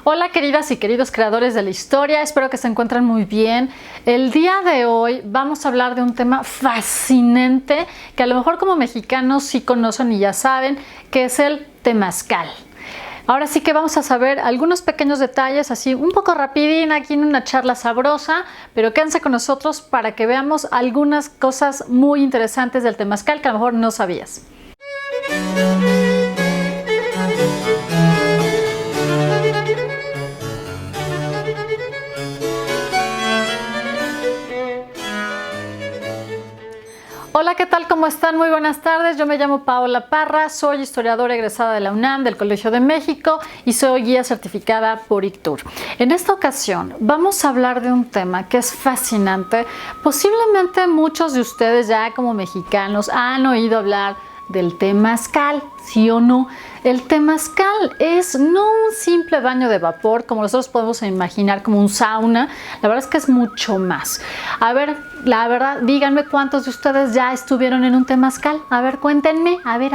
Hola queridas y queridos creadores de la historia, espero que se encuentren muy bien. El día de hoy vamos a hablar de un tema fascinante que a lo mejor como mexicanos sí conocen y ya saben, que es el temazcal. Ahora sí que vamos a saber algunos pequeños detalles, así un poco rapidín aquí en una charla sabrosa, pero quédense con nosotros para que veamos algunas cosas muy interesantes del temazcal que a lo mejor no sabías. Hola, ¿qué tal? ¿Cómo están? Muy buenas tardes. Yo me llamo Paola Parra, soy historiadora egresada de la UNAM, del Colegio de México y soy guía certificada por ICTUR. En esta ocasión vamos a hablar de un tema que es fascinante. Posiblemente muchos de ustedes ya como mexicanos han oído hablar del temazcal, ¿sí o no? El temazcal es no un simple baño de vapor como nosotros podemos imaginar como un sauna, la verdad es que es mucho más. A ver, la verdad, díganme cuántos de ustedes ya estuvieron en un temazcal. A ver, cuéntenme, a ver,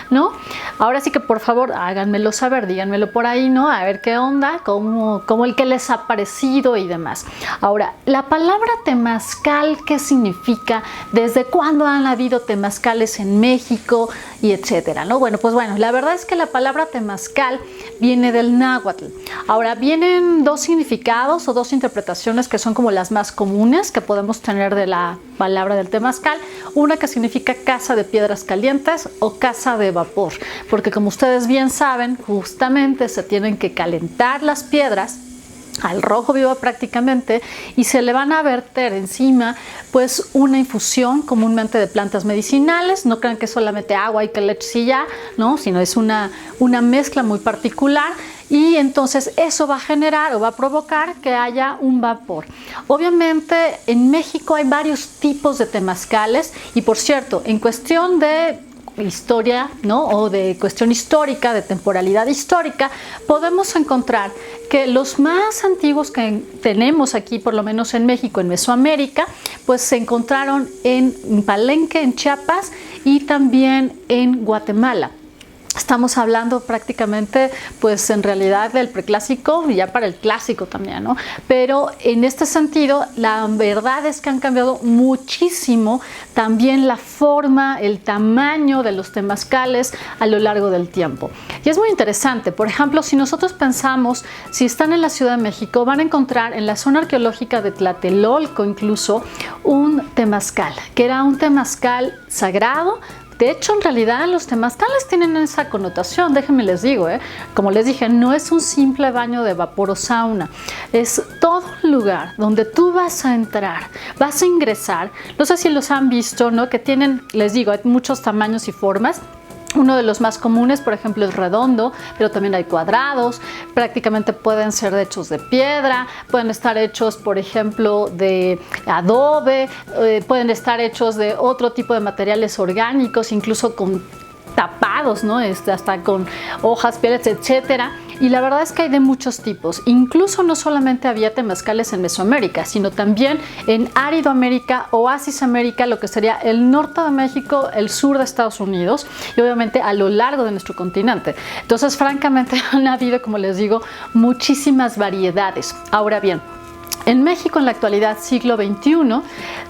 ¿no? Ahora sí que por favor háganmelo saber, díganmelo por ahí, ¿no? A ver qué onda, cómo el que les ha parecido y demás. Ahora, la palabra temazcal, ¿qué significa? ¿Desde cuándo han habido temazcales en México? Y etcétera, ¿no? Bueno, la verdad es que la palabra temazcal viene del náhuatl. Ahora, vienen dos significados o dos interpretaciones que son como las más comunes que podemos tener de la palabra del temazcal. Una que significa casa de piedras calientes o casa de vapor, porque como ustedes bien saben, justamente se tienen que calentar las piedras al rojo vivo prácticamente y se le van a verter encima pues una infusión comúnmente de plantas medicinales. No crean que es solamente agua y que leche y ya, ¿no? Sino es una mezcla muy particular y entonces eso va a generar o va a provocar que haya un vapor. Obviamente en México hay varios tipos de temazcales y por cierto, en cuestión de historia, ¿no? O de cuestión histórica, de temporalidad histórica, podemos encontrar que los más antiguos que tenemos aquí, por lo menos en México, en Mesoamérica, pues se encontraron en Palenque, en Chiapas y también en Guatemala. Estamos hablando prácticamente, pues en realidad del preclásico y ya para el clásico también, ¿no? Pero en este sentido, la verdad es que han cambiado muchísimo también la forma, el tamaño de los temazcales a lo largo del tiempo. Y es muy interesante, por ejemplo, si nosotros pensamos, si están en la Ciudad de México, van a encontrar en la zona arqueológica de Tlatelolco incluso un temazcal, que era un temazcal sagrado. De hecho, en realidad los temazcales tienen esa connotación, déjenme les digo, como les dije, no es un simple baño de vapor o sauna, es todo un lugar donde tú vas a entrar, vas a ingresar, no sé si los han visto, ¿no? Que tienen, les digo, hay muchos tamaños y formas. Uno de los más comunes, por ejemplo, es redondo, pero también hay cuadrados, prácticamente pueden ser hechos de piedra, pueden estar hechos, por ejemplo, de adobe, pueden estar hechos de otro tipo de materiales orgánicos, incluso con tapados, ¿no? Hasta con hojas, pieles, etcétera. Y la verdad es que hay de muchos tipos. Incluso no solamente había temazcales en Mesoamérica, sino también en Áridoamérica, Oasis América, lo que sería el norte de México, el sur de Estados Unidos y obviamente a lo largo de nuestro continente. Entonces, francamente, han habido, como les digo, muchísimas variedades. Ahora bien, en México en la actualidad, siglo XXI,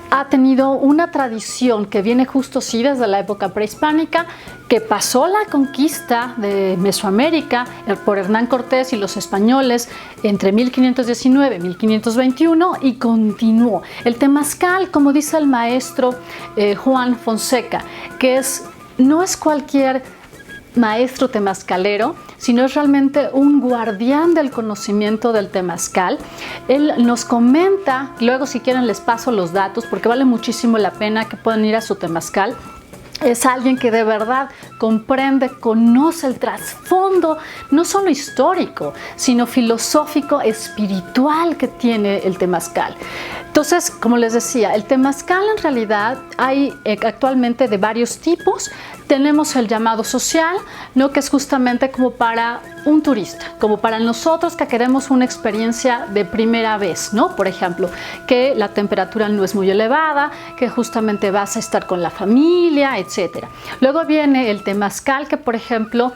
ha tenido una tradición que viene justo sí desde la época prehispánica, que pasó la conquista de Mesoamérica por Hernán Cortés y los españoles entre 1519 y 1521 y continuó. El temazcal, como dice el maestro Juan Fonseca, que no es cualquier maestro temazcalero, sino es realmente un guardián del conocimiento del temazcal. Él nos comenta, luego si quieren les paso los datos porque vale muchísimo la pena que puedan ir a su temazcal. Es alguien que de verdad comprende, conoce el trasfondo, no solo histórico, sino filosófico, espiritual que tiene el temazcal. Entonces, como les decía, el temazcal en realidad hay actualmente de varios tipos. Tenemos el llamado social, ¿no? Que es justamente como para un turista, como para nosotros que queremos una experiencia de primera vez, ¿no? Por ejemplo, que la temperatura no es muy elevada, que justamente vas a estar con la familia, etc. Luego viene el temazcal, que por ejemplo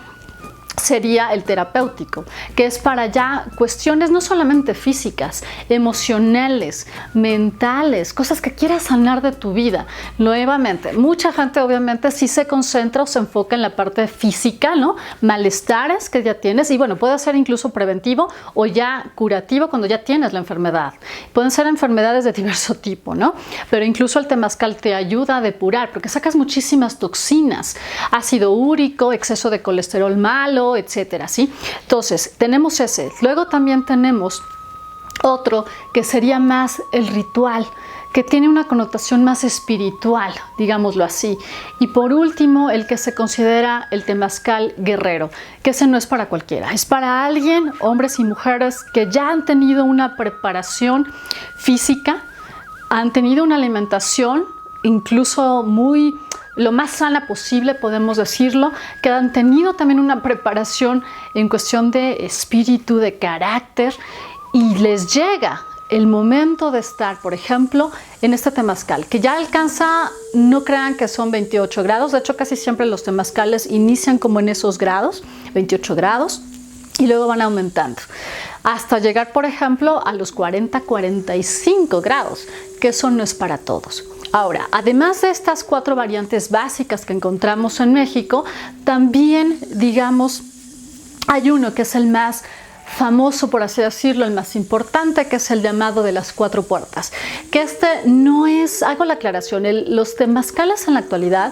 sería el terapéutico, que es para ya cuestiones no solamente físicas, emocionales, mentales, cosas que quieras sanar de tu vida. Nuevamente, mucha gente obviamente sí se concentra o se enfoca en la parte física, ¿no? Malestares que ya tienes, y bueno, puede ser incluso preventivo o ya curativo cuando ya tienes la enfermedad. Pueden ser enfermedades de diverso tipo, ¿no? Pero incluso el temazcal te ayuda a depurar, porque sacas muchísimas toxinas, ácido úrico, exceso de colesterol malo, etcétera, ¿sí? Entonces, tenemos ese. Luego también tenemos otro que sería más el ritual, que tiene una connotación más espiritual, digámoslo así. Y por último, el que se considera el temazcal guerrero, que ese no es para cualquiera, es para alguien, hombres y mujeres, que ya han tenido una preparación física, han tenido una alimentación incluso lo más sana posible, podemos decirlo, que han tenido también una preparación en cuestión de espíritu, de carácter, y les llega el momento de estar, por ejemplo, en este temazcal, que ya alcanza, no crean que son 28 grados, de hecho casi siempre los temazcales inician como en esos grados, 28 grados, y luego van aumentando, hasta llegar, por ejemplo, a los 40-45 grados, que eso no es para todos. Ahora, además de estas 4 variantes básicas que encontramos en México, también, digamos, hay uno que es el más famoso, por así decirlo, el más importante, que es el llamado de las 4 puertas. Que este no es, hago la aclaración, los temazcales en la actualidad,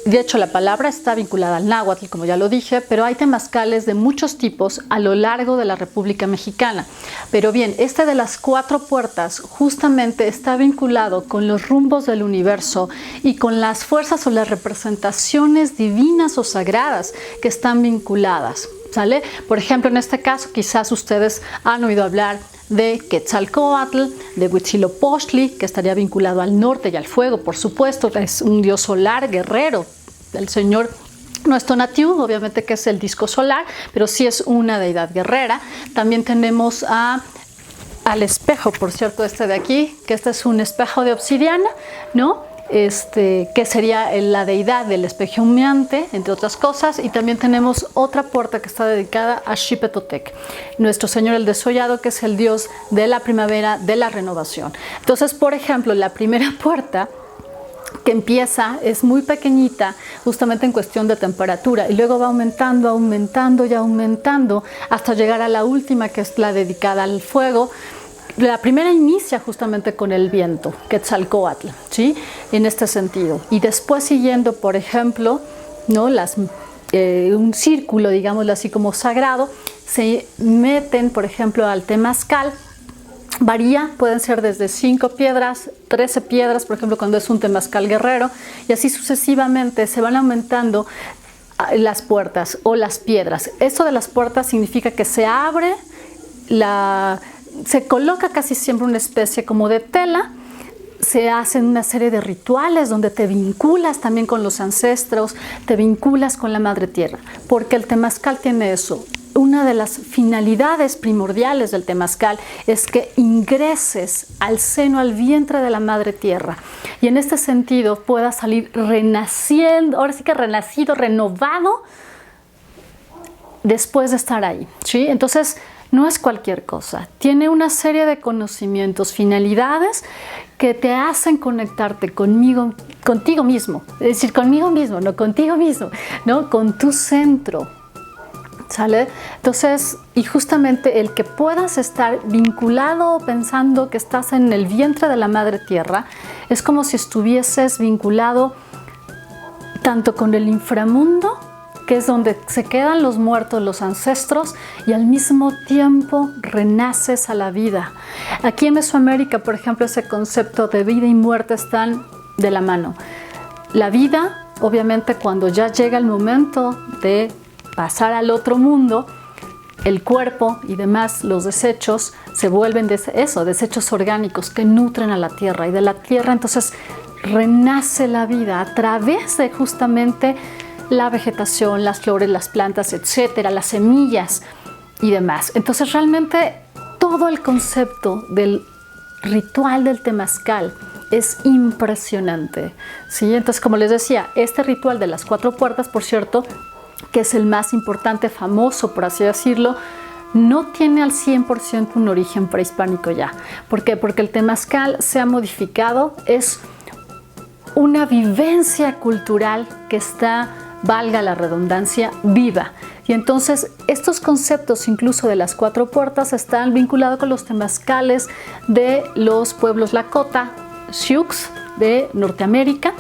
de hecho la palabra está vinculada al náhuatl, como ya lo dije, pero hay temazcales de muchos tipos a lo largo de la República Mexicana. Pero bien, este de las 4 puertas justamente está vinculado con los rumbos del universo y con las fuerzas o las representaciones divinas o sagradas que están vinculadas, ¿sale? Por ejemplo, en este caso, quizás ustedes han oído hablar de Quetzalcóatl, de Huitzilopochtli, que estaría vinculado al norte y al fuego, por supuesto, es un dios solar, guerrero, el señor nuestro Tonatiuh, obviamente que es el disco solar, pero sí es una deidad guerrera. También tenemos al espejo, por cierto, este de aquí, que este es un espejo de obsidiana, ¿no? Que sería la deidad del espejo humeante, entre otras cosas. Y también tenemos otra puerta que está dedicada a Xipetotec, nuestro señor el desollado, que es el dios de la primavera, de la renovación. Entonces, por ejemplo, la primera puerta que empieza es muy pequeñita, justamente en cuestión de temperatura, y luego va aumentando, aumentando y aumentando hasta llegar a la última, que es la dedicada al fuego. La primera inicia justamente con el viento, Quetzalcóatl, ¿sí? En este sentido. Y después siguiendo, por ejemplo, ¿no? Un círculo, digámoslo así, como sagrado, se meten, por ejemplo, al temazcal. Varía, pueden ser desde 5 piedras, 13 piedras, por ejemplo, cuando es un temazcal guerrero, y así sucesivamente se van aumentando las puertas o las piedras. Esto de las puertas significa que se abre se coloca casi siempre una especie como de tela, se hacen una serie de rituales donde te vinculas también con los ancestros, te vinculas con la madre tierra, porque el temazcal tiene eso. Una de las finalidades primordiales del temazcal es que ingreses al seno, al vientre de la madre tierra, y en este sentido puedas salir renaciendo, ahora sí que renacido, renovado, después de estar ahí, ¿sí? Entonces, no es cualquier cosa, tiene una serie de conocimientos, finalidades que te hacen conectarte contigo mismo, es decir, conmigo mismo, no contigo mismo, ¿no? Con tu centro, ¿sale? Entonces, y justamente el que puedas estar vinculado pensando que estás en el vientre de la madre tierra, es como si estuvieses vinculado tanto con el inframundo, que es donde se quedan los muertos, los ancestros, y al mismo tiempo renaces a la vida. Aquí en Mesoamérica, por ejemplo, ese concepto de vida y muerte están de la mano. La vida, obviamente, cuando ya llega el momento de pasar al otro mundo, el cuerpo y demás, los desechos, se vuelven desechos orgánicos que nutren a la tierra, y de la tierra entonces renace la vida a través de justamente la vegetación, las flores, las plantas, etcétera, las semillas y demás. Entonces realmente todo el concepto del ritual del temazcal es impresionante, ¿sí? Entonces, como les decía, este ritual de las 4 puertas, por cierto, que es el más importante, famoso, por así decirlo, no tiene al 100% un origen prehispánico ya. ¿Por qué? Porque el temazcal se ha modificado, es una vivencia cultural que está, valga la redundancia, viva. Y entonces estos conceptos, incluso de las 4 puertas, están vinculados con los temazcales de los pueblos Lakota, Sioux de Norteamérica,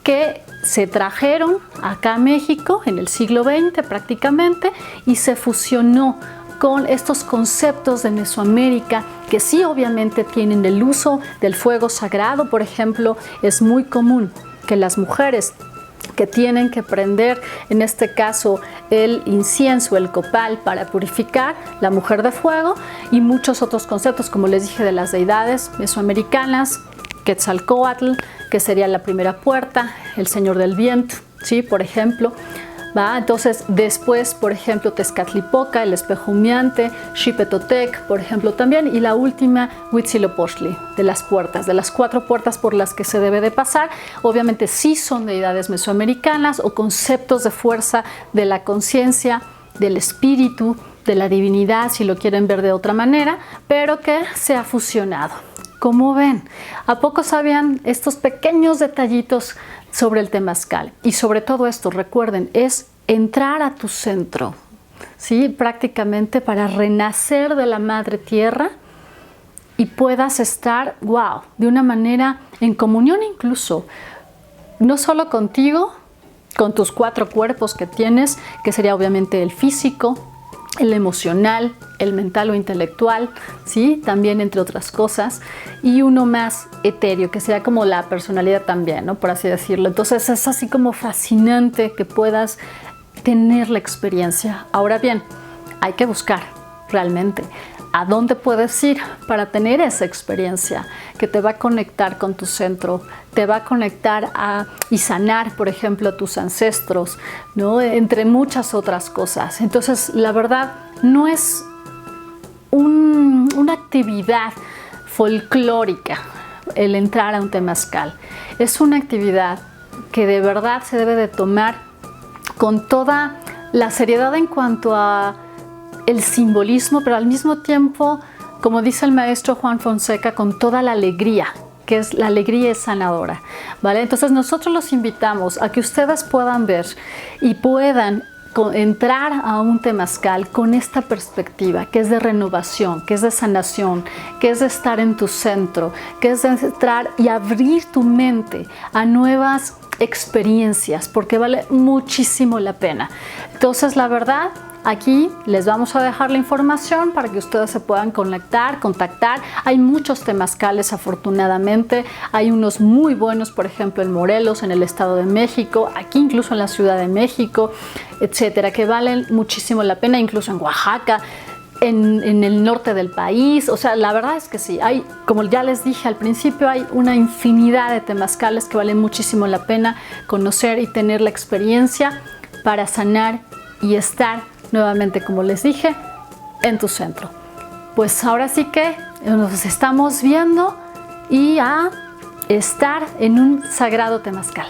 que se trajeron acá a México en el siglo XX prácticamente y se fusionó con estos conceptos de Mesoamérica que sí obviamente tienen el uso del fuego sagrado. Por ejemplo, es muy común que las mujeres que tienen que prender, en este caso, el incienso, el copal para purificar, la mujer de fuego, y muchos otros conceptos, como les dije, de las deidades mesoamericanas, Quetzalcóatl, que sería la primera puerta, el señor del viento, ¿sí? Por ejemplo, ¿va? Entonces, después, por ejemplo, Tezcatlipoca, el espejo humeante, Xipetotec, por ejemplo, también, y la última, Huitzilopochtli, de las puertas, de las 4 puertas por las que se debe de pasar. Obviamente sí son deidades mesoamericanas o conceptos de fuerza de la conciencia, del espíritu, de la divinidad, si lo quieren ver de otra manera, pero que se ha fusionado. Como ven, ¿a poco sabían estos pequeños detallitos sobre el temazcal? Y sobre todo esto, recuerden, es entrar a tu centro, ¿sí? Prácticamente para renacer de la madre tierra y puedas estar, wow, de una manera en comunión incluso, no solo contigo, con tus 4 cuerpos que tienes, que sería obviamente el físico, el emocional, el mental o intelectual, ¿sí? También entre otras cosas, y uno más etéreo, que sea como la personalidad también, ¿no? Por así decirlo. Entonces es así como fascinante que puedas tener la experiencia. Ahora bien, hay que buscar realmente a dónde puedes ir para tener esa experiencia que te va a conectar con tu centro, te va a conectar y sanar, por ejemplo, a tus ancestros, ¿no? Entre muchas otras cosas. Entonces, la verdad, no es una actividad folclórica el entrar a un temazcal. Es una actividad que de verdad se debe de tomar con toda la seriedad en cuanto a el simbolismo, pero al mismo tiempo, como dice el maestro Juan Fonseca, con toda la alegría, que es la alegría es sanadora, ¿vale? Entonces nosotros los invitamos a que ustedes puedan ver y puedan entrar a un temazcal con esta perspectiva, que es de renovación, que es de sanación, que es de estar en tu centro, que es de entrar y abrir tu mente a nuevas experiencias, porque vale muchísimo la pena. Entonces, la verdad, aquí les vamos a dejar la información para que ustedes se puedan conectar, contactar. Hay muchos temazcales, afortunadamente. Hay unos muy buenos, por ejemplo, en Morelos, en el Estado de México, aquí incluso en la Ciudad de México, etcétera, que valen muchísimo la pena, incluso en Oaxaca, en el norte del país. O sea, la verdad es que sí, hay, como ya les dije al principio, hay una infinidad de temazcales que valen muchísimo la pena conocer y tener la experiencia para sanar y estar nuevamente, como les dije, en tu centro. Pues ahora sí que nos estamos viendo y a estar en un sagrado temazcal.